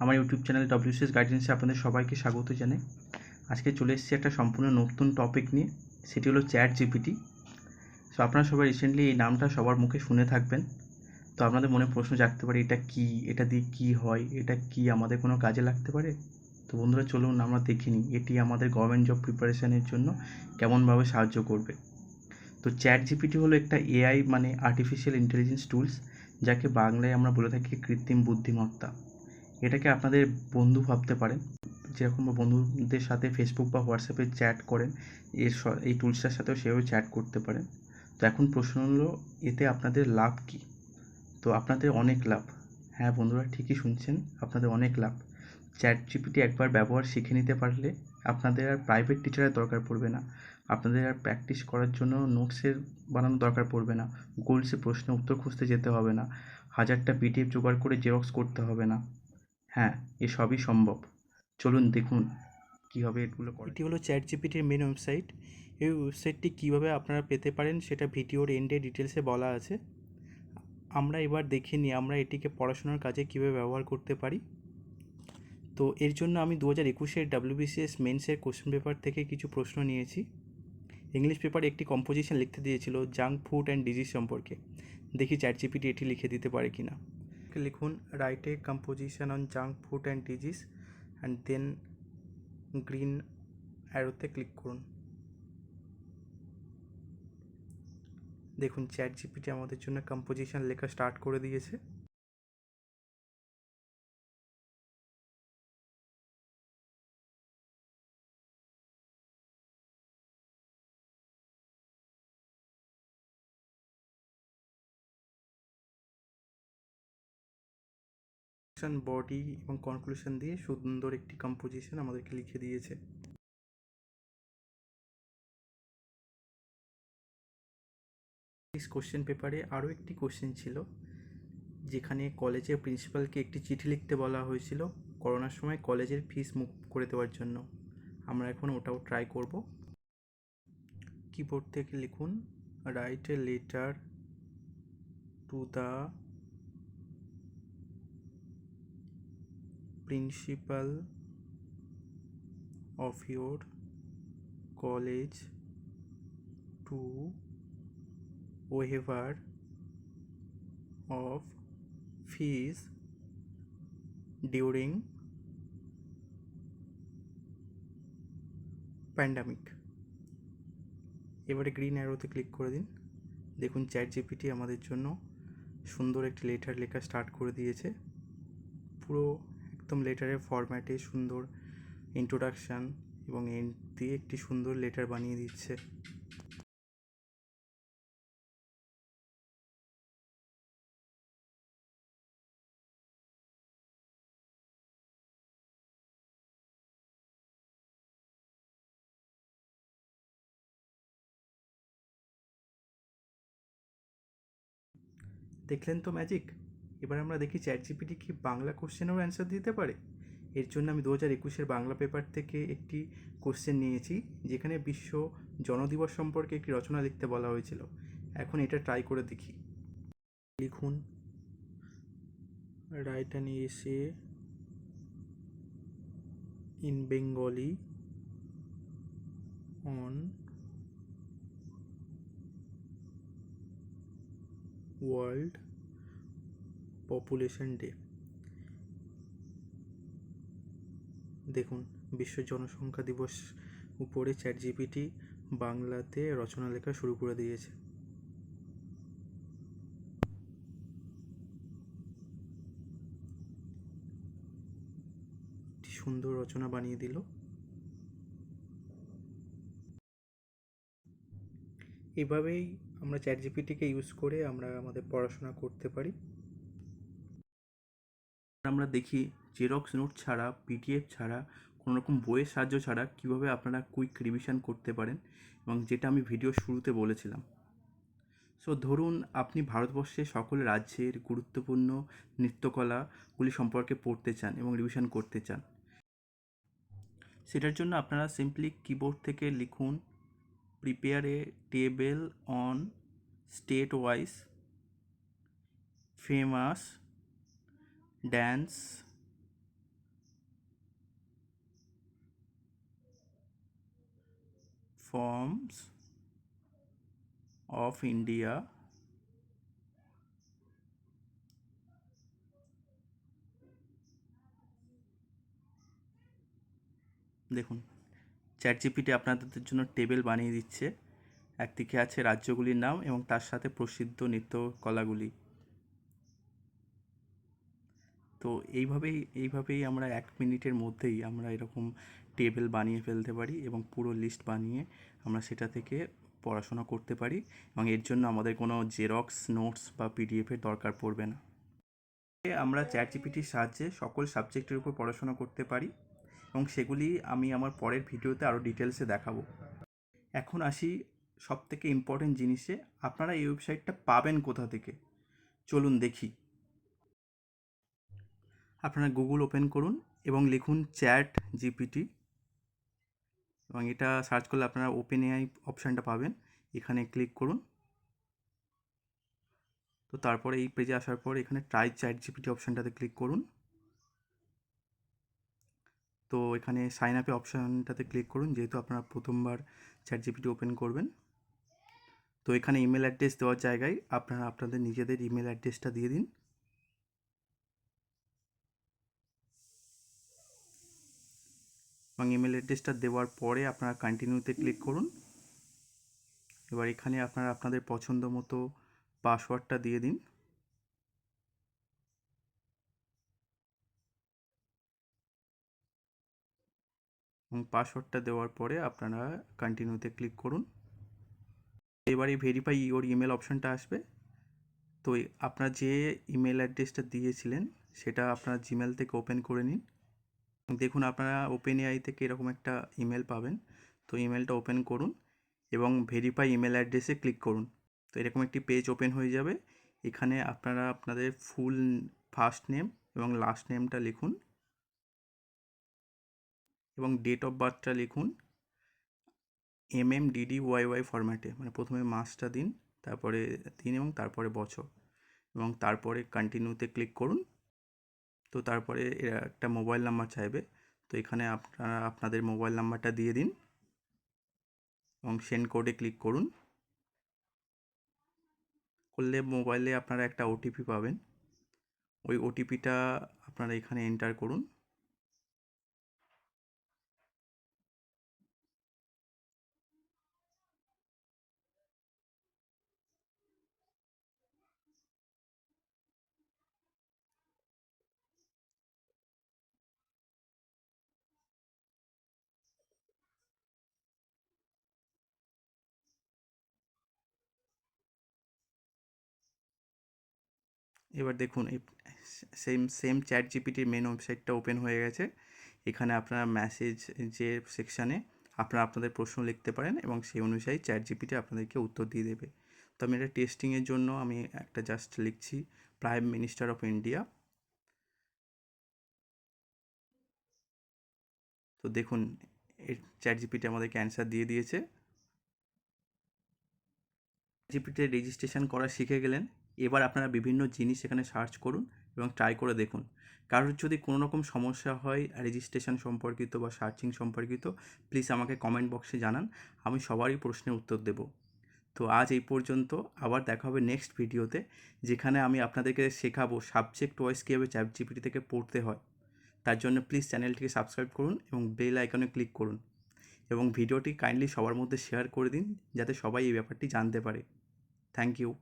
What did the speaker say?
আমার YouTube channel WBCS গাইডেন্সে আপনাদের সবাইকে স্বাগত জানাই। আজকে চলে এসেছি একটা সম্পূর্ণ নতুন টপিক নিয়ে, সেটি হলো ChatGPT। সো আপনারা সবাই রিসেন্টলি এই নামটা সবার মুখে শুনে থাকবেন। তো আপনাদের মনে প্রশ্ন জাগতে পারে, এটা কি, এটা দিয়ে কী হয়, এটা কি আমাদের কোনো কাজে লাগতে পারে? তো বন্ধুরা চলুন আমরা দেখে নিই এটি আমাদের গভর্নমেন্ট জব প্রিপারেশানের জন্য কেমনভাবে সাহায্য করবে। তো ChatGPT হলো একটা AI মানে আর্টিফিশিয়াল ইন্টেলিজেন্স টুলস, যাকে বাংলায় আমরা বলে থাকি কৃত্রিম বুদ্ধিমত্তা। এটাকে আপনাদের বন্ধু ভাবতে পারেন, যেরকম বন্ধুদের সাথে ফেসবুক বা হোয়াটসঅ্যাপে চ্যাট করেন, এই টুলসটার সাথেও সেভাবে চ্যাট করতে পারেন। তো এখন প্রশ্ন হলো, এতে আপনাদের লাভ কী? তো আপনাদের অনেক লাভ। হ্যাঁ বন্ধুরা, ঠিকই শুনছেন, আপনাদের অনেক লাভ। ChatGPT একবার ব্যবহার শিখে নিতে পারলে আপনাদের আর প্রাইভেট টিচারের দরকার পড়বে না, আপনাদের আর প্র্যাকটিস করার জন্য নোটসের বানানোর দরকার পড়বে না, গুগলসে প্রশ্নের উত্তর খুঁজতে যেতে হবে না, হাজারটা PDF জোগাড় করে জেরক্স করতে হবে না। হ্যাঁ, এসবই সম্ভব। চলুন দেখুন কীভাবে এগুলো করে। এটি হলো ChatGPTর মেন ওয়েবসাইট। এই ওয়েবসাইটটি কীভাবে আপনারা পেতে পারেন সেটা ভিডিওর এন্ডে ডিটেলসে বলা আছে। আমরা এবার দেখে নিই আমরা এটিকে পড়াশোনার কাজে কীভাবে ব্যবহার করতে পারি। তো এর জন্য আমি 2021-এর WBCS মেন্সের কোশ্চেন পেপার থেকে কিছু প্রশ্ন নিয়েছি। ইংলিশ পেপারে একটি কম্পোজিশন লিখতে দিয়েছিল জাঙ্ক ফুড অ্যান্ড ডিজিজ সম্পর্কে। দেখি ChatGPT এটি লিখে দিতে পারে কি না। লিখুন, write a composition on junk food and disease and then green অ্যারোতে ক্লিক করুন। দেখুন ChatGPT আমাদের জন্য কম্পোজিশন লেখা স্টার্ট করে দিয়েছে। বডি এবং কনক্লুশন দিয়ে সুন্দর একটি কম্পোজিশন আমাদেরকে লিখে দিয়েছে। কোশ্চেন পেপারে আরও একটি কোশ্চেন ছিল, যেখানে কলেজের প্রিন্সিপালকে একটি চিঠি লিখতে বলা হয়েছিল করোনার সময় কলেজের ফিস মুভ করে দেওয়ার জন্য। আমরা এখন ওটাও ট্রাই করব। কিবোর্ড থেকে লিখুন, write a letter to the principal of your college to waiver of fees during pandemic। এবারে গ্রিন অ্যারোতে ক্লিক করে দিন। দেখুন ChatGPT আমাদের জন্য সুন্দর একটি লেটার লেখা স্টার্ট করে দিয়েছে। পুরো একদম লেটারের ফরম্যাটে সুন্দর ইন্ট্রোডাকশান এবং এন্ড দিয়ে একটি সুন্দর লেটার বানিয়ে দিচ্ছে। দেখলেন তো ম্যাজিক। এবার আমরা দেখি ChatGPT কি বাংলা কোশ্চেনেরও অ্যান্সার দিতে পারে। এর জন্য আমি 2021-এর বাংলা পেপার থেকে একটি কোশ্চেন নিয়েছি, যেখানে বিশ্ব জনদিবস সম্পর্কে একটি রচনা লিখতে বলা হয়েছিল। এখন এটা ট্রাই করে দেখি। লিখুন, write an essay in Bengali on world population day. দেখুন, বিশ্ব জনসংখ্যা দিবস উপরে ChatGPT বাংলাতে রচনা লেখা শুরু করে দিয়েছে। সুন্দর রচনা বানিয়ে দিল। এভাবেই আমরা ChatGPTকে ইউজ করে আমরা আমাদের পড়াশোনা করতে পারি। আমরা দেখি জেরক্স নোট ছাড়া, PDF ছাড়া, কোনো রকম বইয়ের সাহায্য ছাড়া কীভাবে আপনারা কুইক রিভিশন করতে পারেন, এবং যেটা আমি ভিডিও শুরুতে বলেছিলাম। সো ধরুন আপনি ভারতবর্ষের সকল রাজ্যের গুরুত্বপূর্ণ নৃত্যকলাগুলি সম্পর্কে পড়তে চান এবং রিভিশন করতে চান। সেটার জন্য আপনারা সিম্পলি কিবোর্ড থেকে লিখুন, prepare a table on state wise famous dance forms of India দেখুন চ্যাটজিপিটি আপনাদের জন্য টেবিল বানিয়ে দিচ্ছে। একদিকে আছে রাজ্যগুলির নাম এবং তার সাথে প্রসিদ্ধ নৃত্যকলাগুলি। তো এইভাবেই আমরা 1 মিনিটের মধ্যেই আমরা এরকম টেবিল বানিয়ে ফেলতে পারি এবং পুরো লিস্ট বানিয়ে আমরা সেটা থেকে পড়াশোনা করতে পারি এবং এর জন্য আমাদের কোনো জেরক্স নোটস বা পিডিএফের দরকার পড়বে না। আমরা চ্যাটজিপিটির সাহায্যে সকল সাবজেক্টের উপর পড়াশোনা করতে পারি এবং সেগুলি আমি আমার পরের ভিডিওতে আরও ডিটেলসে দেখাবো। এখন আসি সবথেকে ইম্পর্টেন্ট জিনিসে, আপনারা এই ওয়েবসাইটটা পাবেন কোথা থেকে, চলুন দেখি। আপনারা গুগল ওপেন করুন এবং লিখুন চ্যাট জিপিটি এবং এটা সার্চ করলে আপনারা ওপেনএআই অপশানটা পাবেন, এখানে ক্লিক করুন। তো তারপরে এই পেজে আসার পর এখানে ট্রাই চ্যাট জিপিটি অপশানটাতে ক্লিক করুন। তো এখানে সাইন আপে অপশানটাতে ক্লিক করুন, যেহেতু আপনারা প্রথমবার চ্যাট জিপিটি ওপেন করবেন। তো এখানে ইমেল অ্যাড্রেস দেওয়ার জায়গায় আপনারা আপনাদের নিজেদের ইমেল অ্যাড্রেসটা দিয়ে দিন এবং ইমেল অ্যাড্রেসটা দেওয়ার পরে আপনারা কন্টিনিউতে ক্লিক করুন। এবার এখানে আপনারা আপনাদের পছন্দ মতো পাসওয়ার্ডটা দিয়ে দিন এবং পাসওয়ার্ডটা দেওয়ার পরে আপনারা কন্টিনিউতে ক্লিক করুন। এবারে ভেরিফাই ইওর ইমেল অপশানটা আসবে। তো আপনার যে ইমেল অ্যাড্রেসটা দিয়েছিলেন সেটা আপনার জিমেল থেকে ওপেন করে নিন। দেখুন আপনারা ওপেনএআই থেকে এরকম একটা ইমেল পাবেন। তো ইমেলটা ওপেন করুন এবং ভেরিফাই ইমেল অ্যাড্রেসে ক্লিক করুন। তো এরকম একটি পেজ ওপেন হয়ে যাবে। এখানে আপনারা আপনাদের ফুল ফার্স্ট নেম এবং লাস্ট নেমটা লিখুন এবং ডেট অফ বার্থটা লিখুন MMDDYY ফরম্যাটে, মানে প্রথমে মাসটা দিন, তারপরে দিন এবং তারপরে বছর এবং তারপরে কন্টিনিউতে ক্লিক করুন। তো তারপরে এরা একটা মোবাইল নাম্বার চাইবে, তো এখানে আপনারা আপনাদের মোবাইল নাম্বারটা দিয়ে দিন এবং সেন্ড কোডে ক্লিক করুন। করলে মোবাইলে আপনারা একটা ওটিপি পাবেন, ওই ওটিপিটা আপনারা এখানে এন্টার করুন। এবার দেখুন এই সেম চ্যাট জিপিটির মেন ওয়েবসাইটটা ওপেন হয়ে গেছে। এখানে আপনারা মেসেজ যে সেকশানে আপনারা আপনাদের প্রশ্ন লিখতে পারেন এবং সেই অনুযায়ী চ্যাট জিপিটি আপনাদেরকে উত্তর দিয়ে দেবে। তো আমি এটা টেস্টিংয়ের জন্য আমি একটা জাস্ট লিখছি প্রাইম মিনিস্টার অফ ইন্ডিয়া। তো দেখুন চ্যাট জিপিটি আমাদেরকে অ্যান্সার দিয়ে দিয়েছে। জিপিটিতে রেজিস্ট্রেশন করা শিখে গেলেন। এবার আপনারা বিভিন্ন জিনিস এখানে সার্চ করুন এবং ট্রাই করে দেখুন। কারোর যদি কোনো রকম সমস্যা হয় রেজিস্ট্রেশন সম্পর্কিত বা সার্চিং সম্পর্কিত, প্লিজ আমাকে কমেন্ট বক্সে জানান, আমি সবারই প্রশ্নের উত্তর দেব। তো আজ এই পর্যন্ত, আবার দেখা হবে নেক্সট ভিডিওতে, যেখানে আমি আপনাদেরকে শেখাবো সাবজেক্ট ওয়াইজ কীভাবে চ্যাট জিপিটি থেকে পড়তে হয়। তার জন্য প্লিজ চ্যানেলটিকে সাবস্ক্রাইব করুন এবং বেল আইকনে ক্লিক করুন এবং ভিডিওটি কাইন্ডলি সবার মধ্যে শেয়ার করে দিন, যাতে সবাই এই ব্যাপারটি জানতে পারে। Thank you.